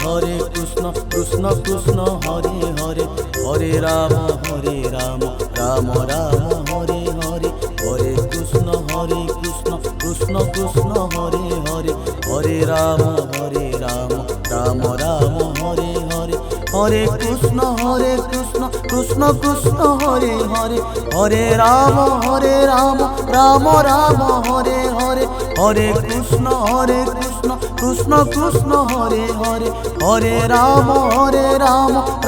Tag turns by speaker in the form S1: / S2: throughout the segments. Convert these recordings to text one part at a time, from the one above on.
S1: Hare Krishna Krishna Krishna Hare Hare, Hare Ram Ram Ram Hare Hare, Hare Krishna Krishna Krishna Hare Hare, Hare Ram Ram Ram Hare Hare, Hare Krishna Krishna Krishna Hare Hare, Hare Ram Ram Ram Hare Hare, Hare Krishna Krishna Krishna Hare Hare, Hare Ram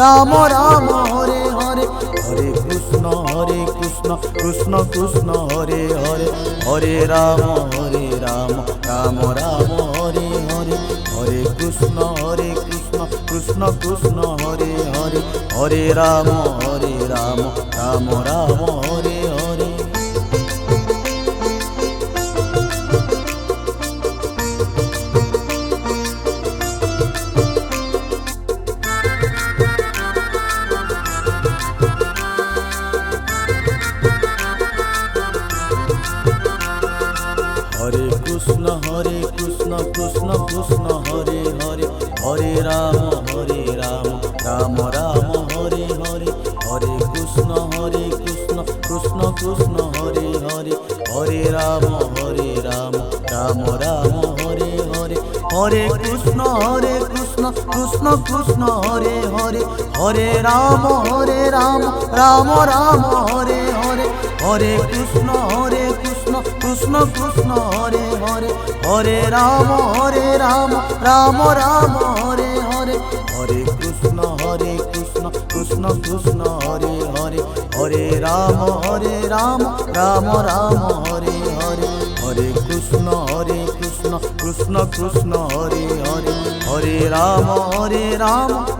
S1: Ram Ram Hare Hare, Hare Krishna Krishna Krishna Hare Hare, Hare Ram Ram Ram Hare Hare, Hare Krishna Krishna Krishna Hare Hare, Hare Ram Ram Ram Hare Hare. Hare Krishna Krishna Krishna Hare Hare, Hare Ram Ram Ram Hare Hare, Hare Krishna Krishna Krishna Hare Hare, Hare Ram Ram Ram Hare Hare, Hare Krishna Krishna Krishna Hare Hare, Hare Ram Ram Ram Hare Hare, Hare Krishna Krishna Krishna Hare Hare, Hare Ram Ram Ram Hare Hare, Hare Krishna Krishna Krishna Hare Hare, Hare Ram Ram Ram Hare Hare, Hare Krishna Krishna Krishna Hare Hare, Hare Ram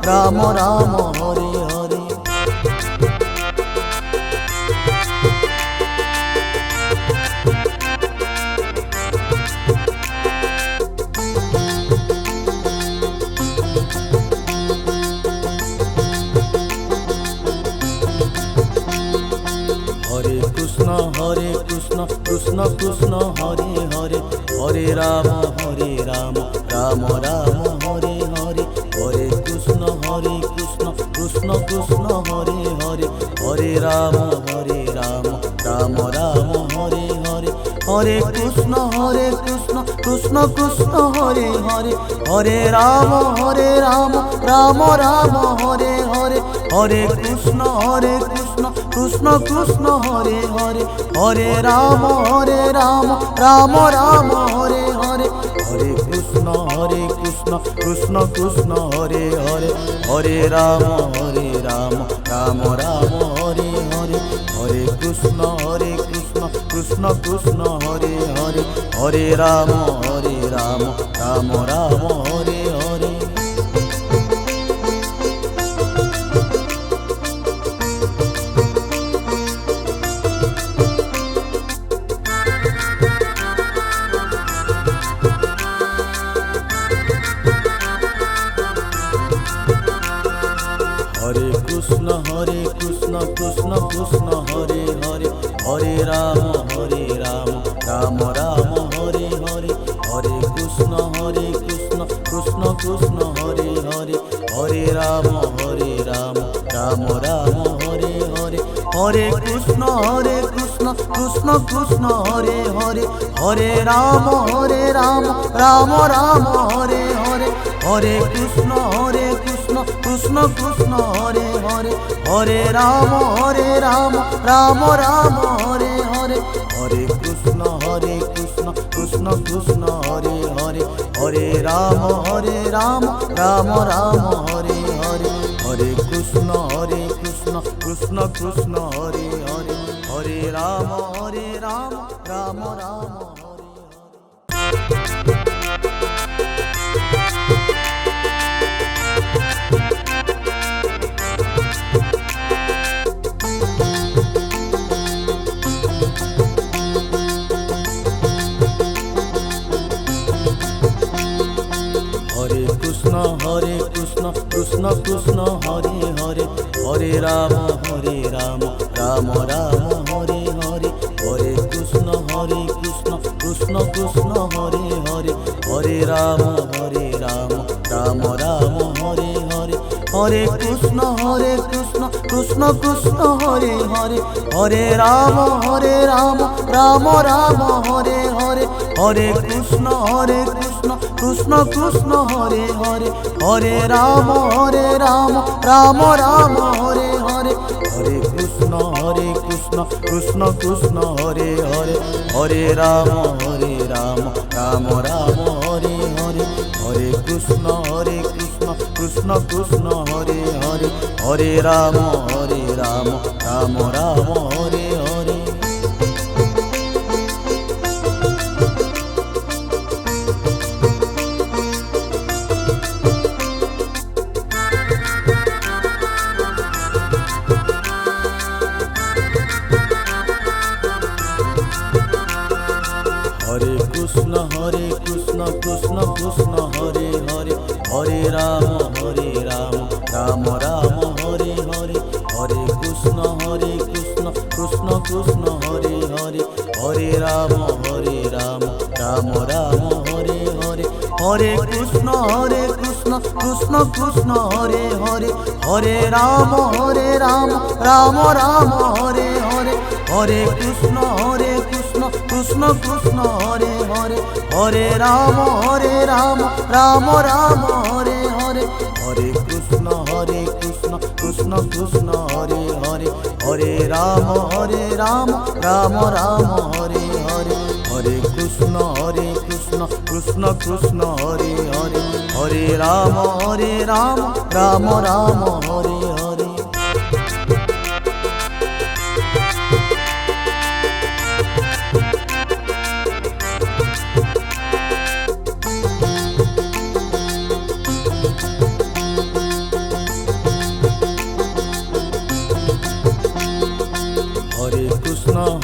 S1: Ram Ram Hare Hare. Hare Krishna Krishna Hare Hare, Hare Ram Ram Ram Hare Hare, Hare Krishna Krishna Krishna Hare Hare, Hare Ram Ram Ram Hare Hare, Hare Krishna Krishna Krishna Hare Hare, Hare Ram Ram Ram Hare Hare, Hare Krishna Krishna Krishna Hare Hare, Hare Ram Ram Ram Hare Hare, Hare Krishna Krishna Krishna Hare Hare, Hare Ram Ram Ram Hare Hare, Hare Krishna Krishna Krishna Hare Hare, Hare Ram Ram Ram Hare Hare. Hare Krishna Krishna Hare Hare, Hare Ram Ram Ram Hare Hare, Hare Krishna Krishna Krishna Hare Hare, Hare Ram Ram Ram Hare Hare, Hare Krishna Krishna Krishna Hare Hare, Hare Ram Ram Ram Hare Hare, Hare Krishna Krishna Krishna Hare Hare, Hare Ram Ram Ram Hare Hare, Hare Krishna Krishna Krishna Hare Hare, Hare Ram Ram Ram Hare Hare, Hare Krishna Krishna Krishna Hare Hare, Hare Ram Ram Ram Hare Hare. Krishna Krishna Hare Hare, Hare Ram Ram Ram Hare Hare, Hare Krishna Krishna Krishna Krishna Hare Hare, Hare Ram Ram Ram Hare Hare, Hare Krishna Krishna Krishna Hare Hare, Hare Ram Ram Ram Hare Hare, Hare Krishna Krishna Krishna Hare Hare, Hare Ram Ram Ram Hare Hare, Hare Krishna Krishna Krishna Hare Hare, Hare Ram Ram Ram Hare Hare, Hare Krishna Krishna Krishna Hare Hare, Hare Ram Ram Ram Hare Hare. Hare Krishna Krishna Krishna Hare Hare, Hare Ram Ram Ram Hare Hare, Hare Krishna Krishna Krishna Hare Hare, Hare Ram Ram Ram Hare Hare, Hare Krishna Krishna Krishna Hare Hare, Hare Ram Ram Ram Hare Hare, Hare Krishna Krishna Krishna Hare Hare, Hare Ram Ram Ram Hare Hare, Hare Krishna Krishna Krishna Hare Hare, Hare Ram Ram Ram Hare Hare, Hare Krishna Krishna Krishna Hare Hare, Hare Ram Ram Ram Hare Hare.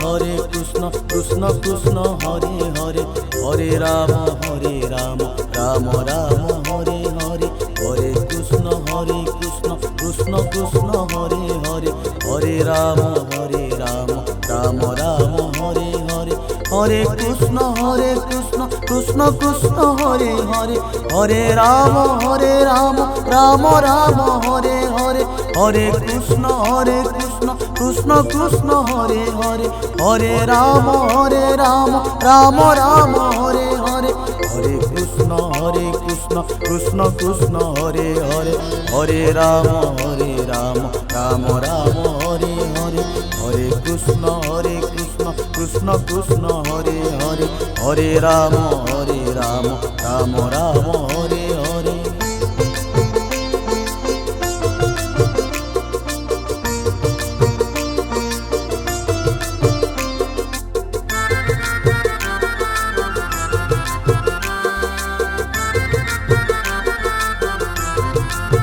S1: Hare Krishna Krishna Hare Hare, Hare Ram Ram Ram Hare Hare, Hare Krishna Krishna Krishna Hare Hare, Hare Ram Ram Ram Hare Hare, Hare Krishna Krishna Krishna Hare Hare, Hare Ram Ram Ram Hare Hare, Hare Krishna Krishna Krishna Hare Hare, Hare Ram Ram Ram Hare Hare, Hare Krishna Krishna Krishna Hare Hare, Hare Ram Ram Ram Hare Hare, Hare Krishna Krishna Krishna Hare Hare, Hare Ram Ram Ram Hare Hare. Hare Krishna Krishna Krishna Hare Hare, Hare Ram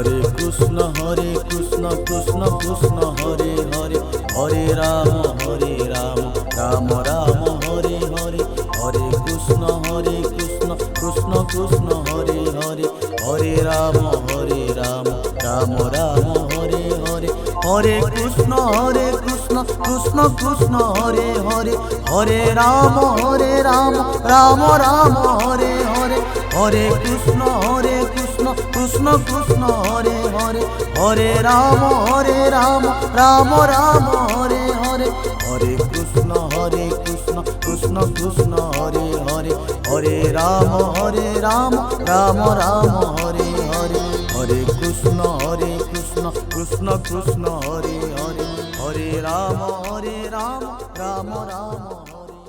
S1: Ram Ram Hare Hare, Hare Krishna Krishna Krishna Hare Hare, Hare Ram Ram Ram Hare Hare, Hare Krishna Krishna Krishna Hare Hare, Hare Ram Ram Ram Hare Hare, Hare Krishna Krishna Krishna Hare Hare, Hare Ram Ram Ram Hare Hare, Hare Krishna Krishna Krishna Hare Hare, Hare Ram Ram Ram Hare Hare, Hare Krishna Krishna Krishna Hare Hare, Hare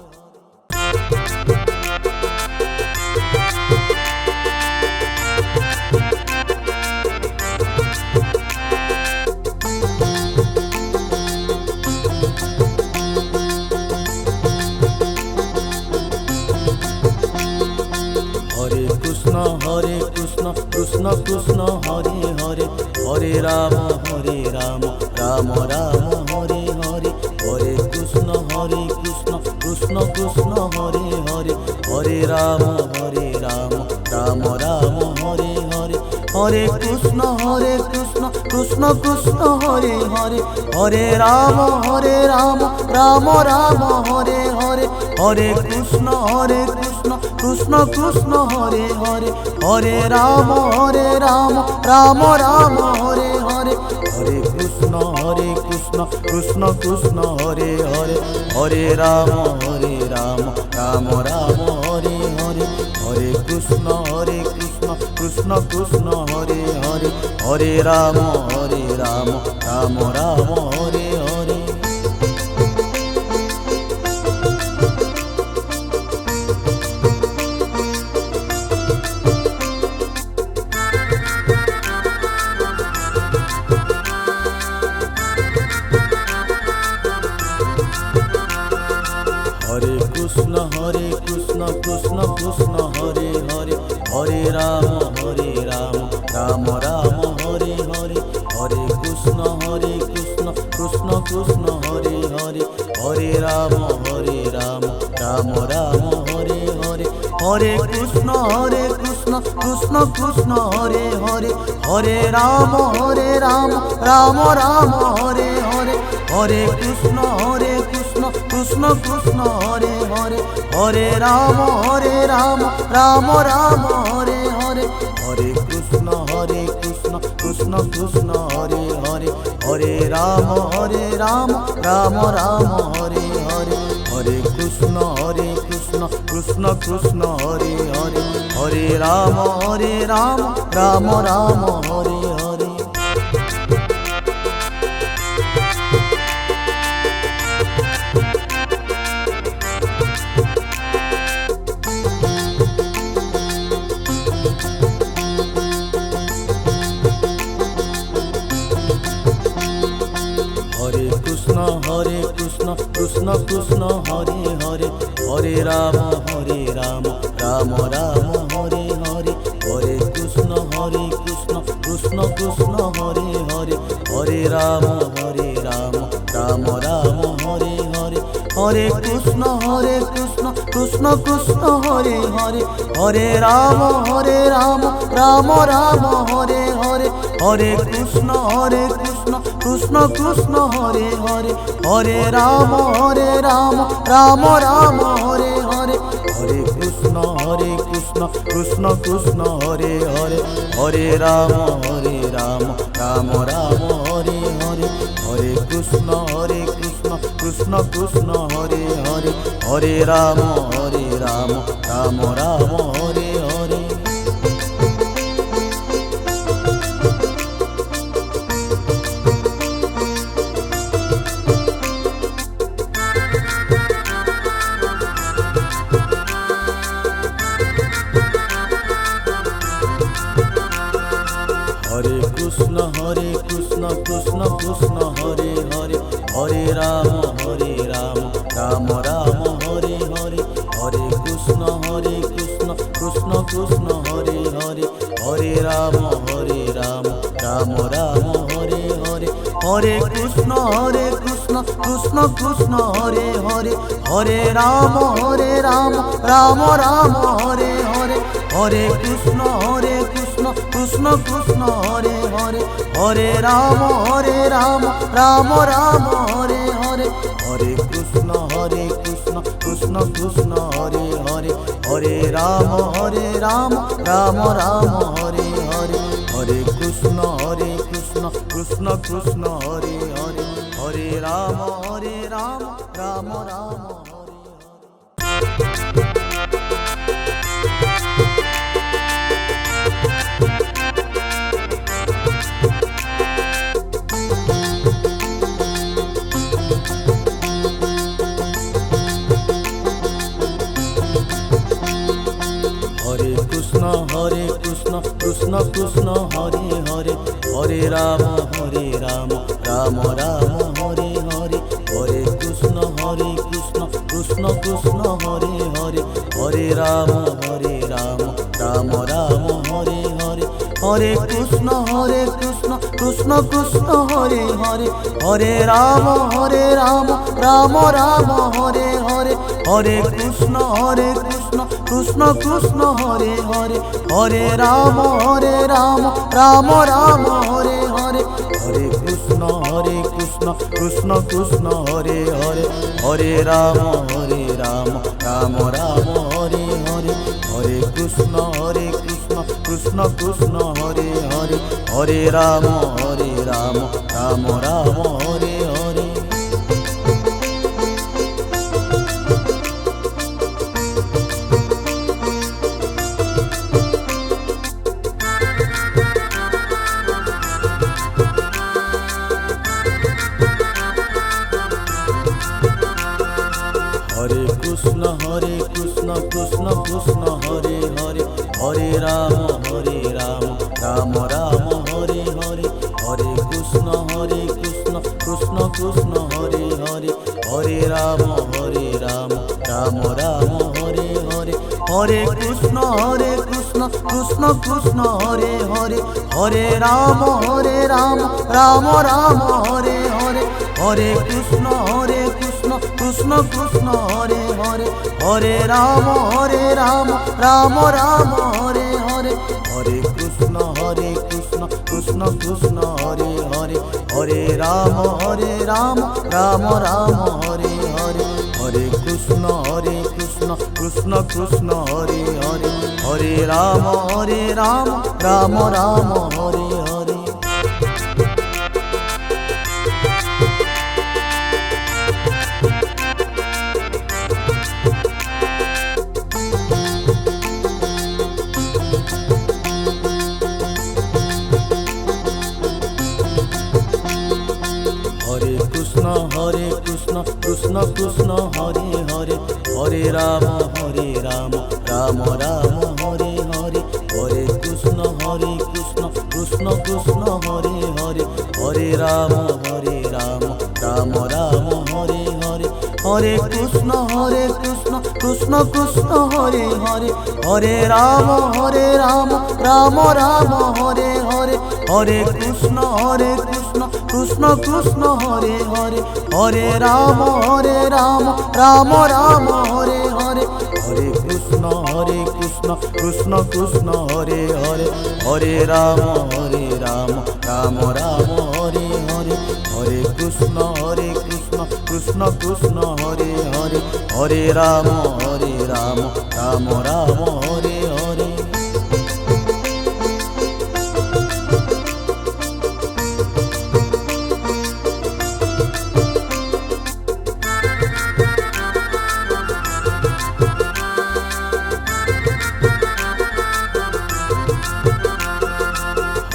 S1: Ram Ram Ram Hare Hare. Krishna Krishna Hare Hare, Hare Ram Ram Ram Hare Hare, Hare Krishna Krishna Krishna Hare Hare, Hare Ram Ram Ram Hare Hare, Hare Krishna Krishna Krishna Hare Hare, Hare Ram Ram Ram Hare Hare, Hare Krishna Krishna Krishna Hare Hare, Hare Ram Ram Ram Hare Hare, Hare Krishna Krishna Krishna Hare Hare, Hare Ram Ram Ram Hare Hare, Hare Krishna Krishna Krishna Hare Hare, Hare Ram Ram Ram Hare Hare. Hare Krishna Krishna Krishna Hare Hare, Hare Ram Ram Ram Hare Hare, Hare Krishna Krishna Krishna Hare Hare, Hare Ram Ram Ram Hare Hare, Hare Krishna Krishna Krishna Hare Hare, Hare Ram Ram Ram Hare Hare, Hare Krishna Krishna Krishna Hare Hare, Hare Ram Ram Ram Hare Hare, Hare Krishna Krishna Krishna Hare Hare, Hare Ram Ram Ram Hare Hare, Hare Krishna Krishna Krishna Hare Hare, Hare Ram Ram Ram Hare Hare. Hare Krishna Krishna Krishna Hare Hare, Hare Ram Ram Ram Hare Hare, Hare Krishna Krishna Krishna Hare Hare, Hare Ram Ram Ram Hare Hare, Hare Krishna Krishna Krishna Hare Hare, Hare Ram Ram Ram Hare Hare, Hare Krishna Krishna Krishna Hare Hare, Hare Ram Ram Ram Hare Hare, Hare Krishna Krishna Krishna Hare Hare, Hare Ram Ram Ram Hare Hare, Hare Krishna Krishna Krishna Hare Hare, Hare Ram Ram Ram Hare Hare. Hare Krishna Krishna Krishna Hare Hare, Hare Ram Ram Ram Hare Hare, Hare Krishna Krishna Krishna Hare Hare, Hare Ram Ram Ram Hare Hare, Hare Krishna Krishna Krishna Hare Hare, Hare Ram Ram Ram Hare Hare, Hare Krishna Krishna Krishna Hare Hare, Hare Ram Ram Ram Hare Hare, Hare Krishna Krishna Krishna Hare Hare, Hare Ram Ram Ram Hare Hare, Hare Krishna Krishna Krishna Hare Hare, Hare Ram Ram Ram Hare Hare. Krishna Krishna Hare Hare, Hare Ram Ram Ram Hare Hare, Hare Krishna Krishna Krishna Hare Hare, Hare Ram Ram Ram Hare Hare, Hare Krishna Krishna Krishna Hare Hare, Hare Ram Ram Ram Hare Hare, Hare Krishna Krishna Krishna Hare Hare, Hare Ram Ram Ram Hare Hare, Hare Krishna Krishna Krishna Hare Hare, Hare Ram Ram Ram Hare Hare, Hare Krishna Krishna Krishna Hare Hare, Hare Ram Ram Ram Hare Hare. Hare Krishna Krishna Krishna Hare Hare, Hare Ram Ram Ram Hare Hare, Hare Krishna Krishna Krishna Hare Hare, Hare Ram Ram Ram Hare Hare, Hare Krishna Krishna Krishna Hare Hare, Hare Ram Ram Ram Hare Hare, Hare Krishna Krishna Krishna Hare Hare, Hare Ram Ram Ram Hare Hare, Hare Krishna Krishna Krishna Hare Hare, Hare Ram Ram Ram Hare Hare, Hare Krishna Krishna Krishna Hare Hare, Hare Ram Ram Ram Hare Hare. Hare Krishna Krishna Krishna Hare Hare, Hare Ram Ram Ram Hare Hare, Hare Krishna Krishna Krishna Hare Hare, Hare Ram Ram Ram Hare Hare, Hare Krishna Krishna Krishna Hare Hare, Hare Ram Ram Ram Hare Hare, Hare Krishna Krishna Krishna Hare Hare, Hare Ram Ram Ram Hare Hare, Hare Krishna Krishna Krishna Hare Hare, Hare Ram Ram Ram Hare Hare, Hare Krishna Krishna Krishna Hare Hare, Hare Ram Ram Ram Hare Hare.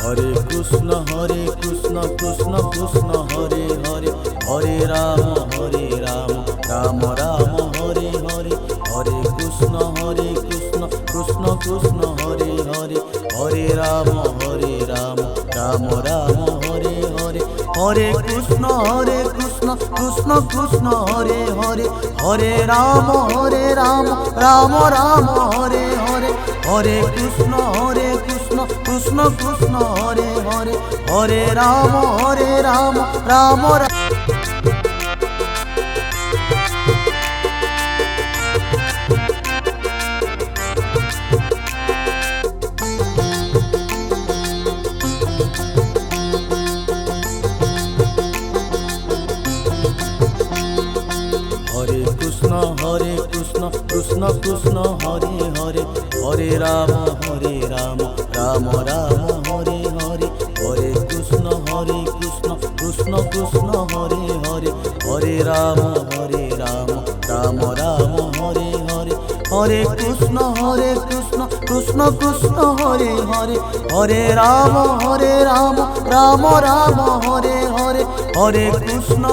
S1: Hare Krishna Krishna Krishna Hare Hare, Hare Ram Ram Ram Hare Hare, Hare Krishna Krishna Krishna Hare Hare, Hare Ram Ram Ram Hare Hare, Hare Krishna Krishna Krishna Hare Hare, Hare Ram Ram Ram Hare Hare, Hare Krishna Krishna Krishna Hare Hare, Hare Ram Ram Ram. Hare Krishna Krishna Krishna Hare Hare, Hare Ram Ram Ram Hare Hare, Hare Krishna Krishna Krishna Hare Hare, Hare Ram Ram Ram Hare Hare, Hare Krishna Krishna Krishna Hare Hare, Hare Ram Ram Ram Hare Hare, Hare Krishna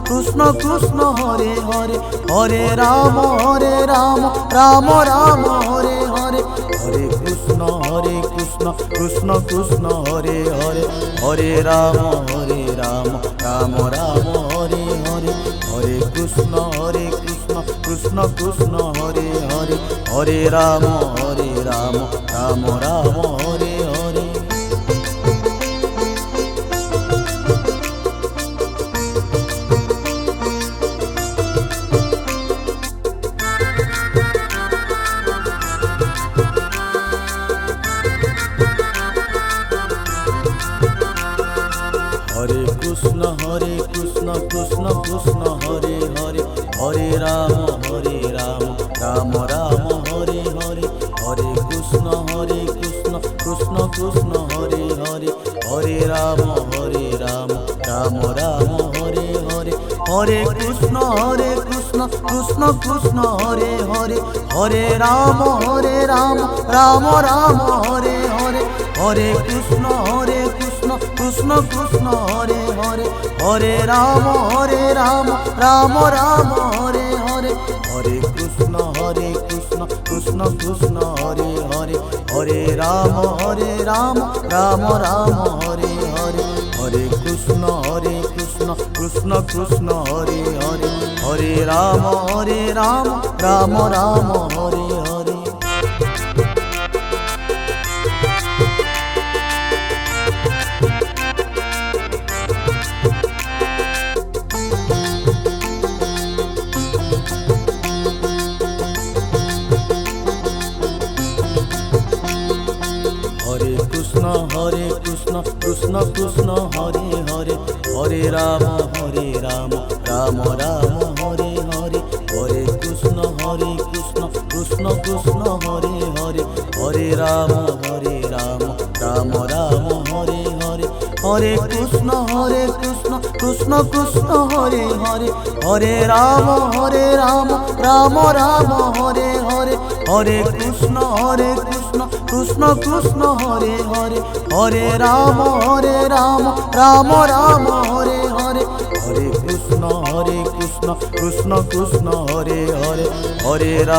S1: Krishna Krishna Hare Hare, Hare Ram Ram Ram Hare Hare, Hare Krishna Krishna Krishna Hare Hare, Hare Ram Ram Ram Hare Hare, Hare Krishna Krishna Krishna Hare Hare, Hare Ram Ram Ram Hare Hare. Krishna Krishna Hare Hare Hare Ram Ram Ram Hare Hare Hare Krishna Krishna Krishna Hare Hare Hare Ram Ram Ram Hare Hare Hare Krishna Krishna Krishna Hare Hare Hare Ram Ram Ram Hare Hare Hare Krishna Krishna Krishna Hare Hare Hare Ram Ram Ram Hare Hare Hare Krishna Krishna Krishna Hare Hare Hare Ram Ram Ram Hare Hare Hare Krishna Krishna Krishna Hare Hare Hare Ram Ram Ram Hare Hare Hare Krishna Krishna Krishna Hare Hare Hare Ram Ram Ram Hare Hare Hare Krishna Krishna Krishna Hare Hare Hare Ram Ram Ram Hare Hare Hare Krishna Krishna Krishna Hare Hare Hare Ram Ram Ram Hare Hare Hare Krishna Krishna Krishna Hare Hare Hare Ram Ram Ram Hare Hare Hare Krishna Krishna Krishna Hare Hare Hare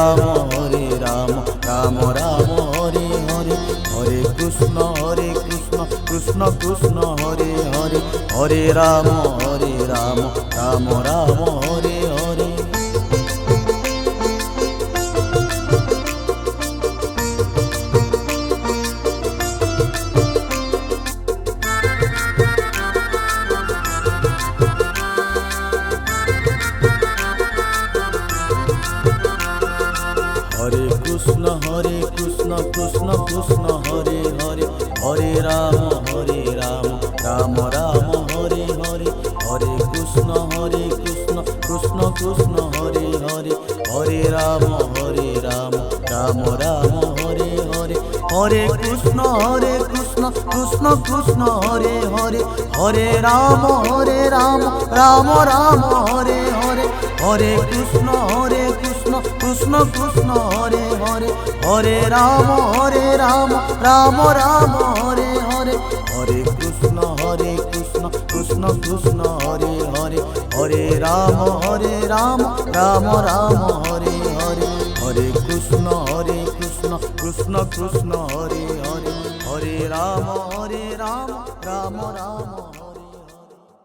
S1: Ram Ram Ram Hare Hare Hare Krishna Krishna Krishna Hare Hare Hare Ram Ram Ram Hare Hare Hare Krishna Krishna Krishna Hare Hare Hare Ram Ram Ram Hare Hare Hare Krishna Krishna Krishna Hare Hare Hare Ram Ram Ram Hare Hare Hare Krishna Krishna Krishna Hare Hare Hare Ram Ram Ram Hare Hare Hare Krishna Krishna Krishna Hare Hare Hare Ram Ram Ram Hare Hare Hare Krishna Krishna Krishna Hare Hare Hare Ram Ram Ram Hare Hare Hare Krishna Krishna Krishna Hare Hare Hare Ram Ram Ram